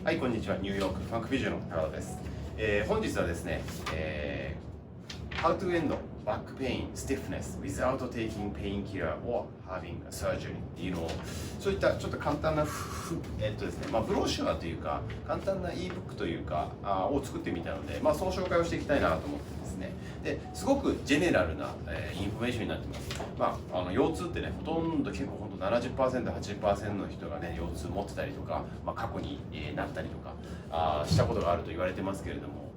はい、こんにちは。ニューヨークファンクフィジョンの高田です。本日はですね、How to end back pain stiffness without taking painkiller or having a surgery っていうのを、そういったちょっと簡単なですね、ブロシュアというか簡単な ebook というかを作ってみたので、その紹介をしていきたいなと思ってですね。ですごくジェネラルな、インフォメーションになってます。腰痛ってね、ほとんど結構70%、80% の人がね、腰痛持ってたりとか、過去に、なったりとかしたことがあると言われてますけれども、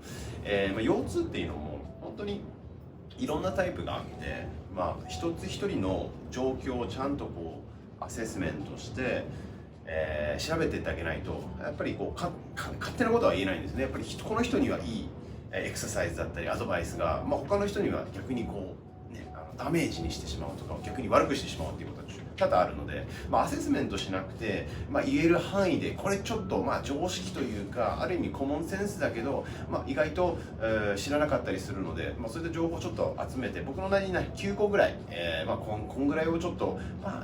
腰痛っていうのも本当にいろんなタイプがあって、一つ一人の状況をちゃんとこうアセスメントして、調べていってあげないと、やっぱりこう勝手なことは言えないんですね。やっぱりこの人にはいいエクササイズだったりアドバイスが、他の人には逆にこう、ダメージにしてしまうとか逆に悪くしてしまうっていうことが多々あるので、アセスメントしなくて、言える範囲でこれちょっと常識というかある意味コモンセンスだけど、意外と、知らなかったりするので、そういった情報をちょっと集めて僕のなりに9個ぐらい、こんぐらいをちょっと、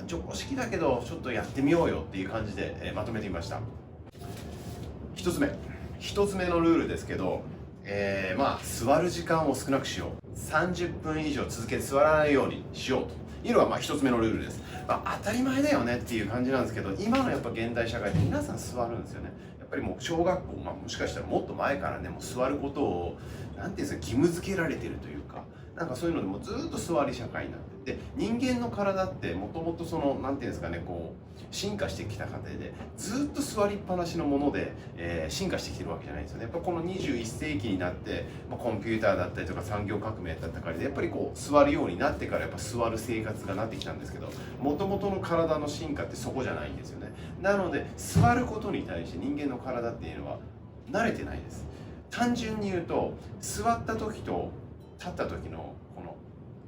常識だけどちょっとやってみようよっていう感じで、まとめてみました。一つ目のルールですけど、座る時間を少なくしよう、30分以上続けて座らないようにしようというのが一つ目のルールです。当たり前だよねっていう感じなんですけど、今のやっぱ現代社会で皆さん座るんですよね。やっぱりもう小学校、もしかしたらもっと前からね、もう座ることをなんていうんですか、義務付けられてるというか、そういうのでもうずっと座り社会になって、人間の体ってもともとそのなんていうんですかね、こう進化してきた過程でずっと座りっぱなしのもので、進化してきてるわけじゃないんですよね。やっぱこの21世紀になって、コンピューターだったりとか産業革命だったりでやっぱりこう座るようになってからやっぱ座る生活がなってきたんですけど、もともとの体の進化ってそこじゃないんですよね。なので座ることに対して人間の体っていうのは慣れてないです。単純に言うと座った時と立った時のこの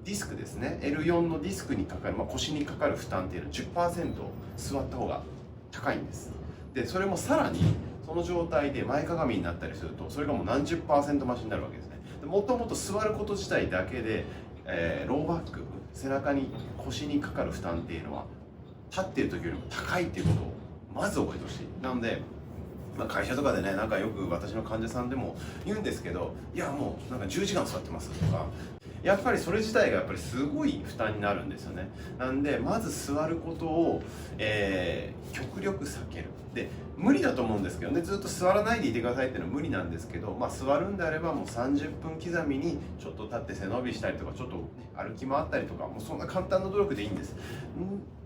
ディスクですね、 L4 のディスクにかかる、腰にかかる負担っていうのは 10% 座った方が高いんです。でそれもさらにその状態で前かがみになったりするとそれがもう何十パーセント増しになるわけですね。もともと座ること自体だけで、ローバック、背中に腰にかかる負担っていうのは立っている時よりも高いっていうことをまず覚えてほしい。なので会社とかでね、よく私の患者さんでも言うんですけど、いやもう10時間座ってますとか、やっぱりそれ自体がやっぱりすごい負担になるんですよね。なんでまず座ることを、極力避ける。で無理だと思うんですけどね、ずっと座らないでいてくださいっていうのは無理なんですけど、座るんであればもう30分刻みにちょっと立って背伸びしたりとか、ちょっと歩き回ったりとか、もうそんな簡単な努力でいいんです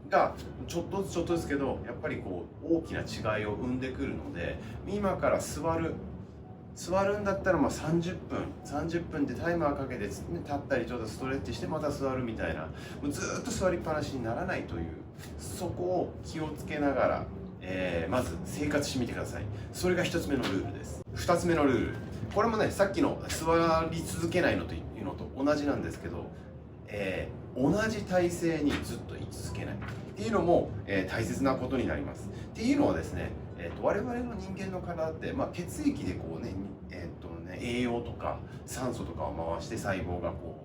が、ちょっとずつですけどやっぱりこう大きな違いを生んでくるので、今から座るんだったら30分でタイマーかけて、立ったりちょっとストレッチしてまた座るみたいな、もうずっと座りっぱなしにならないという、そこを気をつけながら、まず生活してみてください。それが1つ目のルールです。2つ目のルール、これもね、さっきの座り続けないのというのと同じなんですけど、同じ体勢にずっと居続けないっていうのも、大切なことになります。っていうのはですね、我々の人間の体って、血液でこうね、栄養とか酸素とかを回して細胞がこ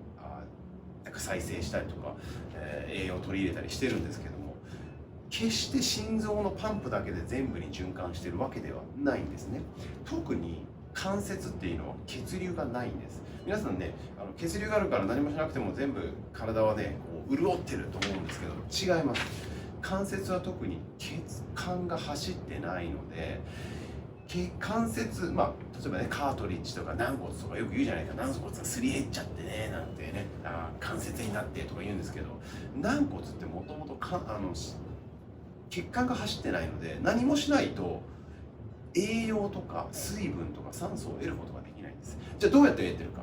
う再生したりとか、栄養を取り入れたりしてるんですけども、決して心臓のパンプだけで全部に循環してるわけではないんですね。特に関節っていうのは血流がないんです。皆さんね、血流があるから何もしなくても全部体はねこう潤ってると思うんですけど、違います。関節は特に血管が走ってないので、関節、例えばね、カートリッジとか軟骨とかよく言うじゃないか、軟骨がすり減っちゃってねなんてね、関節になってとか言うんですけど、軟骨ってもともと血管が走ってないので、何もしないと栄養とか水分とか酸素を得ることができないんです。じゃあどうやって得てるか、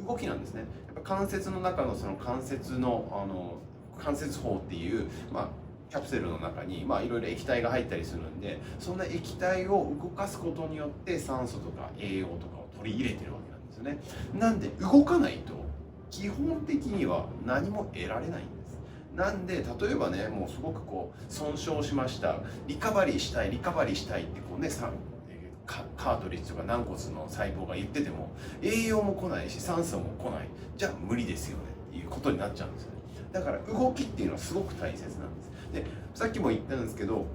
動きなんですね。やっぱ関節の中のその関節包っていう、キャプセルの中にいろいろ液体が入ったりするんで、そんな液体を動かすことによって酸素とか栄養とかを取り入れてるわけなんですよね。なんで動かないと基本的には何も得られないんです。なんで例えばね、もうすごくこう損傷しました、リカバリーしたいってこうね、カートリッジとか軟骨の細胞が言ってても栄養も来ないし酸素も来ない、じゃあ無理ですよねっていうことになっちゃうんですよね。だから動きっていうのはすごく大切なんです。でさっきも言ったんですけど、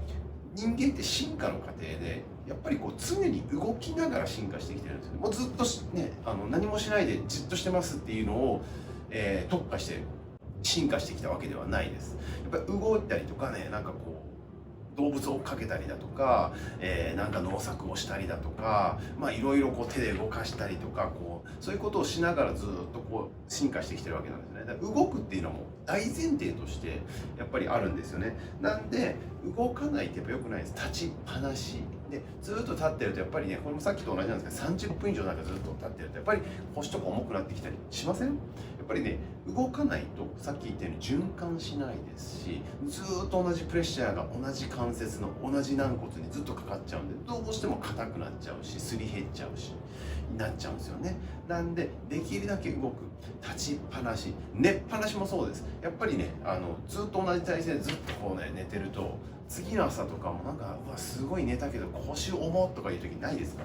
人間って進化の過程でやっぱりこう常に動きながら進化してきてるんですよね。もうずっとね、何もしないでじっとしてますっていうのを、特化して進化してきたわけではないです。やっぱり動いたりとかね、なんかこう動物を追っかけたりだとか、なんか農作をしたりだとか、まあいろいろこう手で動かしたりとか、こうそういうことをしながらずっとこう進化してきてるわけなんですね。だから動くっていうのも大前提としてやっぱりあるんですよね。なんで動かないってやっぱ良くないです。立ちっぱなしでずっと立ってるとやっぱりね、これもさっきと同じなんですけど、30分以上なんかずっと立ってるとやっぱり腰とか重くなってきたりしません？やっぱりね、動かないとさっき言ったように循環しないですし、ずっと同じプレッシャーが同じ関節の同じ軟骨にずっとかかっちゃうんで、どうしても硬くなっちゃうし、すり減っちゃうしなっちゃうんですよね。なんでできるだけ動く、立ちっぱなし、寝っぱなしもそうです。やっぱりね、ずっと同じ体勢でずっとこうね寝てると、次の朝とかもなんか、うわすごい寝たけど腰重とかいう時ないですか？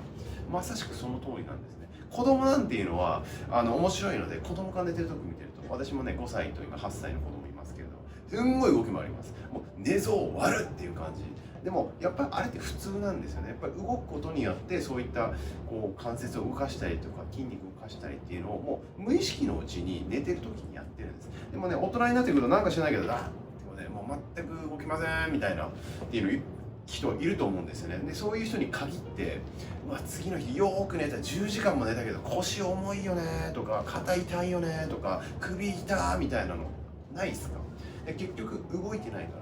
まさしくその通りなんですね。子供なんていうのは面白いので、子供が寝てる時見てると、私もね5歳と今8歳の子供いますけれど、すんごい動き回ります。もう寝相を割るっていう感じでもやっぱりあれって普通なんですよね。やっぱり動くことによってそういったこう関節を動かしたりとか筋肉を動かしたりっていうのをもう無意識のうちに寝てる時にやってるんです。でもね、大人になってくるとなんか知らないけど、でもね、もう全く動きませんみたいなっていう人いると思うんですよね。でそういう人に限って、次の日よーく寝た、10時間も寝たけど腰重いよねとか肩痛いよねとか首痛みたいなのないですか？結局動いてないか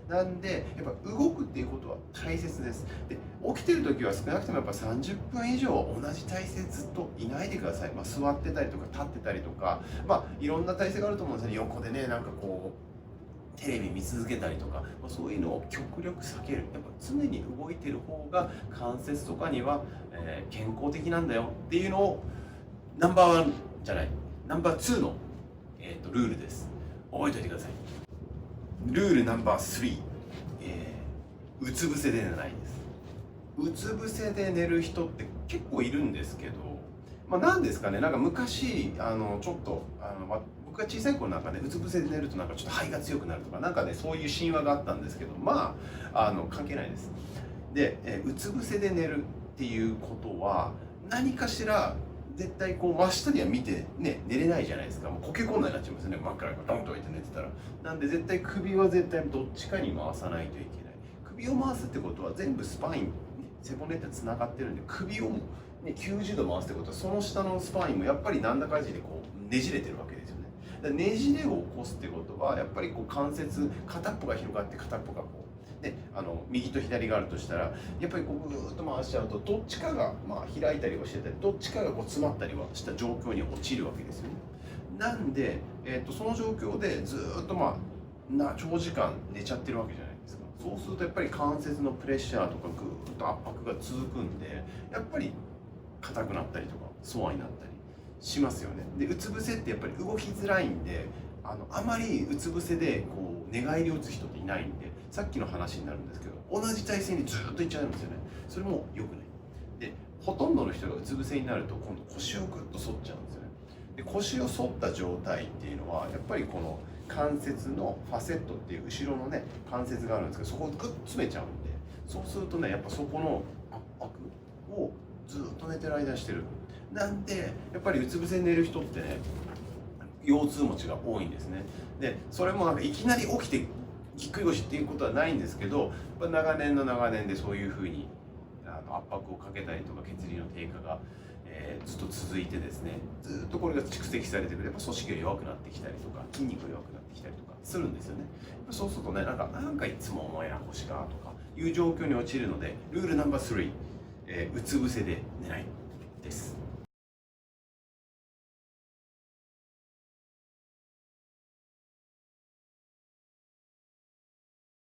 らなんで、やっぱ動くっていうことは大切です。で、起きてる時は少なくともやっぱ30分以上同じ体勢ずっといないでください。座ってたりとか立ってたりとか、いろんな体勢があると思うんですよね。横でね、なんかこうテレビ見続けたりとか、そういうのを極力避ける。やっぱ常に動いてる方が関節とかには、健康的なんだよっていうのをナンバーワンじゃない、ナンバー2の、ルールです。覚えておいてください。ルールナンバー3、うつ伏せで寝ないです。うつ伏せで寝る人って結構いるんですけど、なんですかね、なんか昔ちょっと僕が小さい頃なんかね、うつ伏せで寝るとなんかちょっと肺が強くなるとかなんかね、そういう神話があったんですけど、関係ないです。で、うつ伏せで寝るっていうことは何かしら絶対こう真下には見てね寝れないじゃないですか。もうこけこんなになっちゃいますよね。真っ暗にドンと置いて寝てたら。なんで絶対首は絶対どっちかに回さないといけない。首を回すってことは全部スパイン、背骨ってつながってるんで、首を、90度回すってことはその下のスパインもやっぱりなんだかんだでこうねじれてるわけですよね。だからねじれを起こすってことはやっぱりこう関節片っぽが広がって片っぽがこう右と左があるとしたら、やっぱりこうぐーっと回しちゃうとどっちかが開いたりはしてたり、どっちかがこう詰まったりはした状況に陥るわけですよね。なんで、その状況でずーっと長時間寝ちゃってるわけじゃないですか。そうするとやっぱり関節のプレッシャーとかぐーっと圧迫が続くんで、やっぱり硬くなったりとかソアになったりしますよね。でうつ伏せってやっぱり動きづらいんで、あまりうつ伏せでこう寝返りを打つ人っていないんで、さっきの話になるんですけど、同じ体勢にずっといっちゃうんですよね。それも良くない。でほとんどの人がうつ伏せになると今度腰をぐっと反っちゃうんですよね。で腰を反った状態っていうのはやっぱりこの関節のファセットっていう後ろのね関節があるんですけど、そこをグッと詰めちゃうんで、そうするとねやっぱそこの圧迫をずっと寝てる間にしてる。なんでやっぱりうつ伏せに寝る人ってね、腰痛持ちが多いんですね。でそれもなんかいきなり起きてぎっくり腰っていうことはないんですけど、長年でそういうふうに圧迫をかけたりとか血流の低下が、ずっと続いてですね、ずっとこれが蓄積されてくれば組織が弱くなってきたりとか筋肉が弱くなってきたりとかするんですよね。そうするとね、なんかいつも重いな腰がとかいう状況に陥るので、ルールナンバー3、うつ伏せで寝ないです。